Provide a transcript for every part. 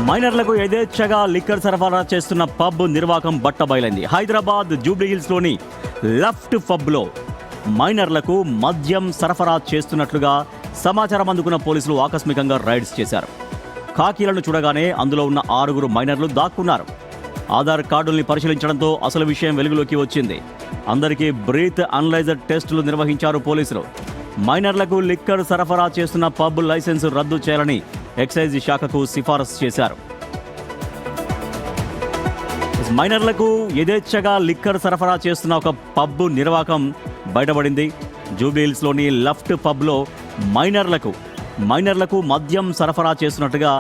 మైనర్లకు యథేచ్ఛగా లిక్కర్ సరఫరా చేస్తున్న పబ్ నిర్వాకం బట్టబయలైంది. హైదరాబాద్ జూబ్లీహిల్స్లోని లెఫ్ట్ పబ్లో మైనర్లకు మద్యం సరఫరా చేస్తున్నట్లుగా సమాచారం అందుకున్న పోలీసులు ఆకస్మికంగా రైడ్స్ చేశారు. ఖాకీలను చూడగానే అందులో ఉన్న 6 మైనర్లు దాక్కున్నారు. ఆధార్ కార్డుల్ని పరిశీలించడంతో అసలు విషయం వెలుగులోకి వచ్చింది. అందరికీ బ్రీత్ అనలైజర్ టెస్టులు నిర్వహించారు పోలీసులు. మైనర్లకు లిక్కర్ సరఫరా చేస్తున్న పబ్ లైసెన్సు రద్దు చేయాలని ఎక్సైజ్ శాఖకు సిఫారసు చేశారు. మైనర్లకు యథేచ్ఛగా లిక్కర్ సరఫరా చేస్తున్న ఒక పబ్ నిర్వాకం బయటపడింది. జూబ్లీహిల్స్లోని లెఫ్ట్ పబ్లో మైనర్లకు మద్యం సరఫరా చేస్తున్నట్టుగా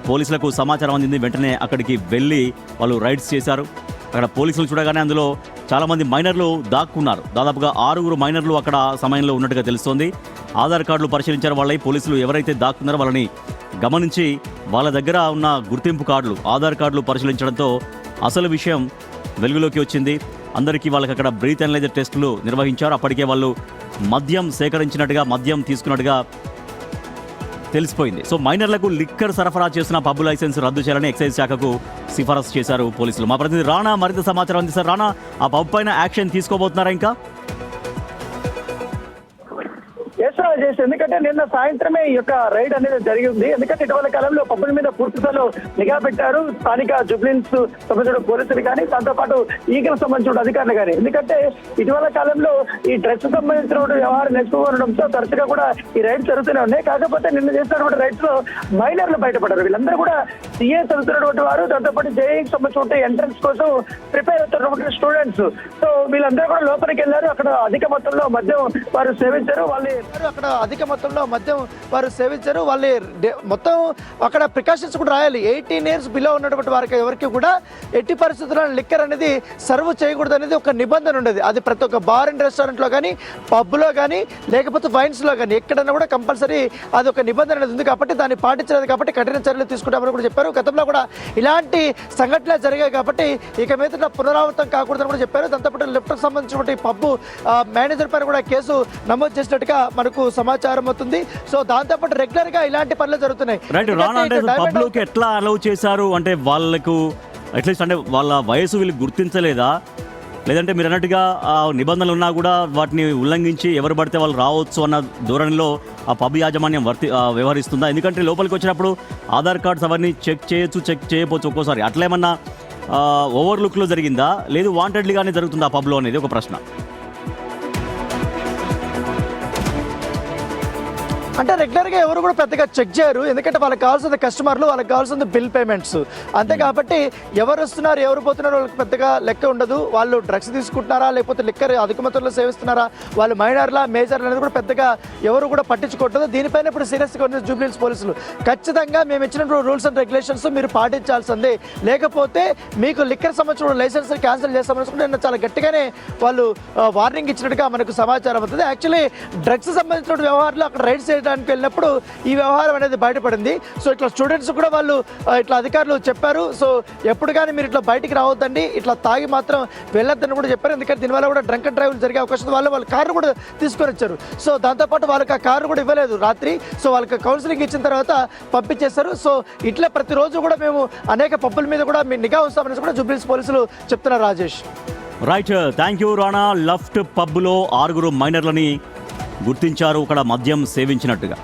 పోలీసులకు సమాచారం అందింది. వెంటనే అక్కడికి వెళ్ళి వాళ్ళు రైడ్స్ చేశారు. అక్కడ పోలీసులు చూడగానే అందులో చాలామంది మైనర్లు దాక్కున్నారు. దాదాపుగా 6 మైనర్లు అక్కడ సమయంలో ఉన్నట్టుగా తెలుస్తోంది. ఆధార్ కార్డులు పరిశీలించారు. వాళ్ళై పోలీసులు ఎవరైతే దాక్కున్నారో వాళ్ళని గమనించి వాళ్ళ దగ్గర ఉన్న గుర్తింపు కార్డులు, ఆధార్ కార్డులు పరిశీలించడంతో అసలు విషయం వెలుగులోకి వచ్చింది. అందరికీ వాళ్ళకి అక్కడ బ్రీత్ అనలైజర్ టెస్టులు నిర్వహించారు. అప్పటికే వాళ్ళు మద్యం సేకరించినట్టుగా, మద్యం తీసుకున్నట్టుగా తెలిసిపోయింది. సో మైనర్లకు లిక్కర్ సరఫరా చేసిన పబ్ లైసెన్స్ రద్దు చేయాలని ఎక్సైజ్ శాఖకు సిఫారసు చేశారు పోలీసులు. మా ప్రతినిధి రాణా మరింత సమాచారం అందిస్తారు. రాణా, ఆ పబ్ పైన యాక్షన్ తీసుకోబోతున్నారా ఇంకా? ఎందుకంటే నిన్న సాయంత్రమే ఈ యొక్క రైడ్ అనేది జరిగింది. ఎందుకంటే ఇటీవల కాలంలో పబ్బుల మీద పూర్తిస్థాయిలో నిఘా పెట్టారు స్థానిక జూబ్లీహిల్స్ సంబంధించిన పోలీసులు కానీ, దాంతో పాటు ఈగలకు సంబంధించిన అధికారులు కానీ. ఎందుకంటే ఇటీవల కాలంలో ఈ డ్రగ్స్ సంబంధించిన వ్యవహారం ఎక్కువ ఉండడంతో తరచుగా కూడా ఈ రైడ్స్ జరుగుతూనే ఉన్నాయి. కాకపోతే నిన్న చేసినటువంటి రైడ్స్ లో మైనర్లు బయటపడ్డారు. వీళ్ళందరూ కూడా సిఏ చదువుతున్నటువంటి వారు, దాంతో పాటు జేఈకి సంబంధించిన ఎంట్రన్స్ కోసం ప్రిపేర్ అవుతున్నటువంటి స్టూడెంట్స్. సో వీళ్ళందరూ కూడా లోపలికి వెళ్ళారు. అక్కడ అధిక మొత్తంలో మద్యం వారు సేవించారు. వాళ్ళు మొత్తం అక్కడ ప్రికాషన్స్ కూడా రాయాలి. 18 years బిలో ఉన్నటువంటి వారికి ఎవరికి కూడా ఎట్టి పరిస్థితుల్లో లిక్కర్ అనేది సర్వ్ చేయకూడదు అనేది ఒక నిబంధన ఉండేది. అది ప్రతి ఒక్క బార్ అండ్ రెస్టారెంట్లో కానీ, పబ్లో కానీ, లేకపోతే వైన్స్లో కానీ ఎక్కడైనా కూడా కంపల్సరీ అది ఒక నిబంధన అనేది ఉంది. కాబట్టి దాన్ని పాటించలేదు కాబట్టి కఠిన చర్యలు తీసుకుంటామని కూడా చెప్పారు. గతంలో కూడా ఇలాంటి సంఘటనలు జరిగాయి కాబట్టి ఇక మీద పునరావృతం కాకూడదని కూడా చెప్పారు. దాంతోపాటు లిఫ్ట్కి సంబంధించినటువంటి పబ్ మేనేజర్ పైన కూడా కేసు నమోదు చేసినట్టుగా మనకు సమాచారం అవుతుంది. సో దాంతోపాటు రెగ్యులర్ గా ఇలాంటి పనులు జరుగుతున్నాయి. పబ్లోకి ఎట్లా అలౌ చేశారు అంటే వాళ్ళకు అట్లీస్ట్ అంటే వాళ్ళ వయసు వీళ్ళు గుర్తించలేదా? లేదంటే మీరు అన్నట్టుగా నిబంధనలు ఉన్నా కూడా వాటిని ఉల్లంఘించి ఎవరు పడితే వాళ్ళు రావచ్చు అన్న ధోరణిలో ఆ పబ్ యాజమాన్యం వ్యవహరిస్తుందా? ఎందుకంటే లోపలికి వచ్చినప్పుడు ఆధార్ కార్డ్స్ అవన్నీ చెక్ చేయొచ్చు, చెక్ చేయకపోవచ్చు ఒక్కోసారి. అట్లా ఏమన్నా ఓవర్లుక్లో జరిగిందా, లేదు వాంటెడ్లీగానే జరుగుతుందా ఆ పబ్లో అనేది ఒక ప్రశ్న. అంటే రెగ్యులర్గా ఎవరు కూడా పెద్దగా చెక్ చేయరు. ఎందుకంటే వాళ్ళకి కావాల్సిన కస్టమర్లు, వాళ్ళకి కావాల్సిన బిల్ పేమెంట్స్ అంతే. కాబట్టి ఎవరు వస్తున్నారు, ఎవరు పోతున్నారు వాళ్ళకి పెద్దగా లెక్క ఉండదు. వాళ్ళు డ్రగ్స్ తీసుకుంటున్నారా, లేకపోతే లిక్కర్ అధిక మొత్తంలో సేవిస్తున్నారా, వాళ్ళు మైనర్లా, మేజర్లు అనేది కూడా పెద్దగా ఎవరు కూడా పట్టించుకోవట్లేదు. దీనిపైన ఇప్పుడు సీరియస్గా ఉన్న జూబ్లీహిల్స్ పోలీసులు ఖచ్చితంగా మేము ఇచ్చిన రూల్స్ అండ్ రెగ్యులేషన్స్ మీరు పాటించాల్సిందే, లేకపోతే మీకు లిక్కర్ సంబంధించిన లైసెన్స్ క్యాన్సిల్ చేస్తామని నేను చాలా గట్టిగానే వాళ్ళు వార్నింగ్ ఇచ్చినట్టుగా మనకు సమాచారం అవుతుంది. యాక్చువల్లీ డ్రగ్స్ సంబంధించిన వ్యవహారాలు అక్కడ రైడ్స్ వెళ్ళినప్పుడు ఈ వ్యవహారం అనేది బయటపడింది. సో ఇట్లా స్టూడెంట్స్ కూడా వాళ్ళు ఇట్లా అధికారులు చెప్పారు. సో ఎప్పుడు కానీ మీరు ఇట్లా బయటికి రావద్దండి, ఇట్లా తాగి మాత్రం వెళ్ళొద్దని కూడా చెప్పారు. ఎందుకంటే దీనివల్ల కూడా డ్రంక్ అండ్ డ్రైవ్ జరిగే అవకాశం వాళ్ళ కారు కూడా తీసుకొని వచ్చారు. సో దాంతోపాటు వాళ్ళకి ఆ కారు కూడా ఇవ్వలేదు రాత్రి. సో వాళ్ళకి కౌన్సిలింగ్ ఇచ్చిన తర్వాత పంపించేశారు. సో ఇట్లా ప్రతిరోజు కూడా మేము అనేక పబ్బుల మీద కూడా మీ నిఘా ఉంచామని కూడా జూబ్లీహిల్స్ పోలీసులు చెప్తున్నారు. Rajesh. Right, thank you Rana. Left పబ్లో 6 మైనర్లని గుర్తించారు అక్కడ మద్యం సేవించినట్టుగా.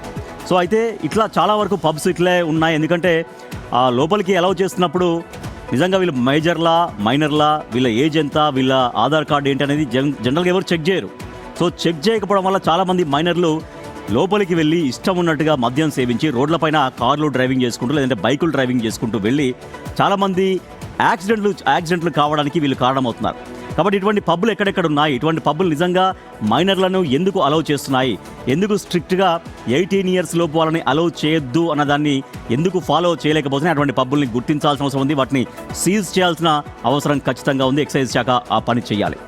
సో అయితే ఇట్లా చాలా వరకు పబ్స్ ఇట్లే ఉన్నాయి. ఎందుకంటే ఆ లోపలికి అలౌ చేస్తున్నప్పుడు నిజంగా వీళ్ళు మేజర్లా, మైనర్లా, వీళ్ళ ఏజ్ ఎంత, వీళ్ళ ఆధార్ కార్డు ఏంటి అనేది జనరల్గా ఎవరు చెక్ చేయరు. సో చెక్ చేయకపోవడం వల్ల చాలామంది మైనర్లు లోపలికి వెళ్ళి ఇష్టం ఉన్నట్టుగా మద్యం సేవించి రోడ్లపైన కార్లు డ్రైవింగ్ చేసుకుంటూ లేదంటే బైకులు డ్రైవింగ్ చేసుకుంటూ వెళ్ళి చాలామంది యాక్సిడెంట్లు కావడానికి వీళ్ళు కారణమవుతున్నారు. కాబట్టి ఇటువంటి పబ్బులు ఎక్కడెక్కడ ఉన్నాయి, ఇటువంటి పబ్బులు నిజంగా మైనర్లను ఎందుకు అలౌ చేస్తున్నాయి, ఎందుకు స్ట్రిక్ట్గా 18 years లోపు వాళ్ళని అలౌ చేయొద్దు అన్నదాన్ని ఎందుకు ఫాలో చేయలేకపోతున్నాయి, అటువంటి పబ్బుల్ని గుర్తించాల్సిన అవసరం ఉంది. వాటిని సీజ్ చేయాల్సిన అవసరం ఖచ్చితంగా ఉంది. ఎక్సైజ్ శాఖ ఆ పని చేయాలి.